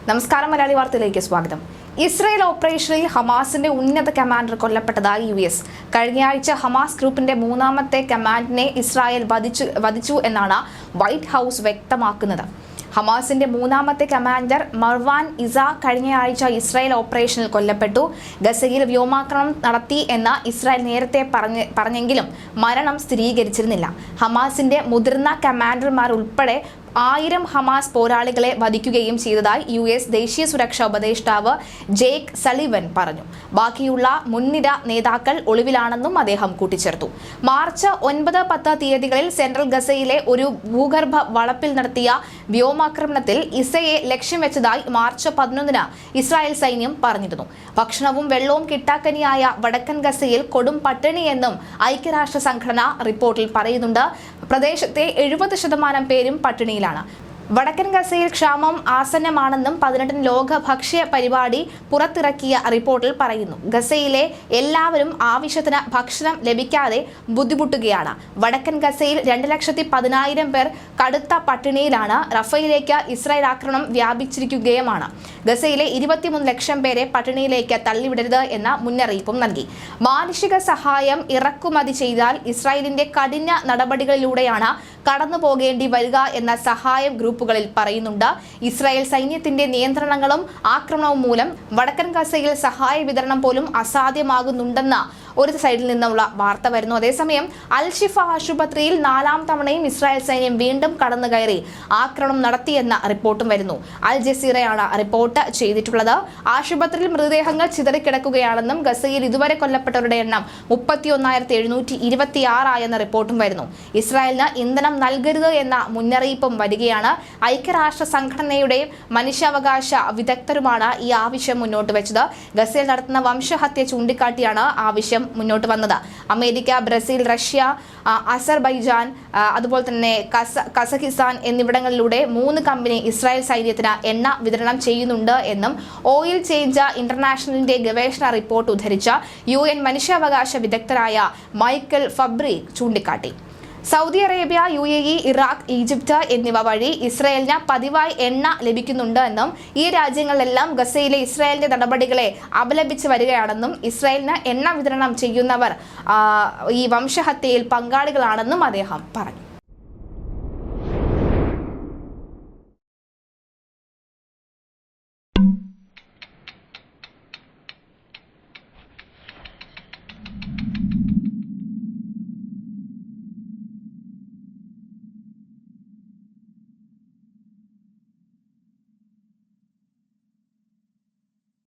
നമസ്കാരം, മലയാളി വാർത്തയിലേക്ക് സ്വാഗതം. ഇസ്രായേൽ ഓപ്പറേഷനിൽ ഹമാസിന്റെ ഉന്നത കമാൻഡർ കൊല്ലപ്പെട്ടതായി US. കഴിഞ്ഞയാഴ്ച ഹമാസ് ഗ്രൂപ്പിന്റെ മൂന്നാമത്തെ കമാൻഡറിനെ ഇസ്രായേൽ വധിച്ചു എന്നാണ് വൈറ്റ് ഹൗസ് വ്യക്തമാക്കുന്നത്. ഹമാസിന്റെ മൂന്നാമത്തെ കമാൻഡർ മർവാൻ ഇസ കഴിഞ്ഞയാഴ്ച ഇസ്രായേൽ ഓപ്പറേഷനിൽ കൊല്ലപ്പെട്ടു. ഗസയിൽ വ്യോമാക്രമണം നടത്തി എന്ന് ഇസ്രായേൽ നേരത്തെ പറഞ്ഞെങ്കിലും മരണം സ്ഥിരീകരിച്ചിരുന്നില്ല. ഹമാസിന്റെ മുതിർന്ന കമാൻഡർമാർ ഉൾപ്പെടെ 1000 ഹമാസ് പോരാളികളെ വധിക്കുകയും ചെയ്തതായി US ദേശീയ സുരക്ഷാ ഉപദേഷ്ടാവ് ജേക്ക് സളിവൻ പറഞ്ഞു. ബാക്കിയുള്ള മുൻനിര നേതാക്കൾ ഒളിവിലാണെന്നും അദ്ദേഹം കൂട്ടിച്ചേർത്തു. മാർച്ച് 9-10 തീയതികളിൽ സെൻട്രൽ ഗസയിലെ ഒരു ഭൂഗർഭ വളപ്പിൽ നടത്തിയ വ്യോമാക്രമണത്തിൽ ഇസയെ ലക്ഷ്യം വെച്ചതായി മാർച്ച് 11 ഇസ്രായേൽ സൈന്യം പറഞ്ഞിരുന്നു. ഭക്ഷണവും വെള്ളവും കിട്ടാക്കനിയായ വടക്കൻ ഗസയിൽ കൊടും പട്ടിണിയെന്നും ഐക്യരാഷ്ട്ര സംഘടന റിപ്പോർട്ടിൽ പറയുന്നുണ്ട്. പ്രദേശത്തെ 70% പേരും പട്ടിണിയിൽ. വടക്കൻ ഗസയിൽ ക്ഷാമം ആസന്നമാണെന്നും 18 ലോക ഭക്ഷ്യ പരിപാടി പുറത്തിറക്കിയ റിപ്പോർട്ടിൽ പറയുന്നു. ഗസയിലെ എല്ലാവരും ആവശ്യത്തിന് ഭക്ഷണം ലഭിക്കാതെ ബുദ്ധിമുട്ടുകയാണ്. വടക്കൻ ഗസയിൽ 2,10,000 പേർ കടുത്ത പട്ടിണിയിലാണ്. റഫയിലേക്ക് ഇസ്രായേൽ ആക്രമണം വ്യാപിച്ചിരിക്കുകയുമാണ്. ഗസയിലെ 23 ലക്ഷം പേരെ പട്ടിണിയിലേക്ക് തള്ളിവിടരുത് എന്ന മുന്നറിയിപ്പും നൽകി. മാനുഷിക സഹായം ഇറക്കുമതി ചെയ്താൽ ഇസ്രായേലിന്റെ കഠിന നടപടികളിലൂടെയാണ് കടന്നു പോകേണ്ടി വരിക എന്ന സഹായം ഗ്രൂപ്പുകളിൽ പറയുന്നുണ്ട്. ഇസ്രായേൽ സൈന്യത്തിന്റെ നിയന്ത്രണങ്ങളും ആക്രമണവും മൂലം വടക്കൻ ഗസയിൽ സഹായ വിതരണം പോലും അസാധ്യമാകുന്നുണ്ടെന്ന ഒരു സൈഡിൽ നിന്നുള്ള വാർത്ത വരുന്നു. അതേസമയം അൽ-ഷിഫ ആശുപത്രിയിൽ 4ാം തവണയും ഇസ്രായേൽ സൈന്യം വീണ്ടും കടന്നു കയറി ആക്രമണം നടത്തിയെന്ന റിപ്പോർട്ടും വരുന്നു. അൽ ജസീറയാണ് റിപ്പോർട്ട് ചെയ്തിട്ടുള്ളത്. ആശുപത്രിയിൽ മൃതദേഹങ്ങൾ ചിതറിക്കിടക്കുകയാണെന്നും ഗസയിൽ ഇതുവരെ കൊല്ലപ്പെട്ടവരുടെ എണ്ണം 31,726 ആയെന്ന റിപ്പോർട്ടും വരുന്നു. ഇസ്രായേലിന് ഇന്ധനം നൽകരുത് എന്ന മുന്നറിയിപ്പും വരികയാണ്. ഐക്യരാഷ്ട്ര സംഘടനയുടെയും മനുഷ്യാവകാശ വിദഗ്ധരുമാണ് ഈ ആവശ്യം മുന്നോട്ട് വെച്ചത്. ഗസയിൽ നടത്തുന്ന വംശഹത്യ ചൂണ്ടിക്കാട്ടിയാണ് ആവശ്യം മുന്നോട്ട് വന്നത്. അമേരിക്ക, ബ്രസീൽ, റഷ്യ, അസർബൈജാൻ, അതുപോലെ തന്നെ കസഖിസ്ഥാൻ എന്നിവിടങ്ങളിലൂടെ 3 കമ്പനി ഇസ്രായേൽ സൈന്യത്തിന് എണ്ണ വിതരണം ചെയ്യുന്നുണ്ട് എന്നും ഓയിൽ ചേഞ്ച് ഇന്റർനാഷണലിന്റെ ഗവേഷണ റിപ്പോർട്ട് ഉദ്ധരിച്ച UN മനുഷ്യാവകാശ വിദഗ്ധരായ മൈക്കൽ ഫബ്രി ചൂണ്ടിക്കാട്ടി. Saudi Arabia, UAE, Iraq, Egypt എന്നിവ വഴി ഇസ്രായേലിന് പതിവായി എണ്ണ ലഭിക്കുന്നുണ്ട് എന്നും ഈ രാജ്യങ്ങളിലെല്ലാം ഗസയിലെ ഇസ്രായേലിന്റെ നടപടികളെ അപലപിച്ച് വരികയാണെന്നും ഇസ്രായേലിന് എണ്ണ വിതരണം ചെയ്യുന്നവർ ഈ വംശഹത്യയിൽ പങ്കാളികളാണെന്നും അദ്ദേഹം പറഞ്ഞു.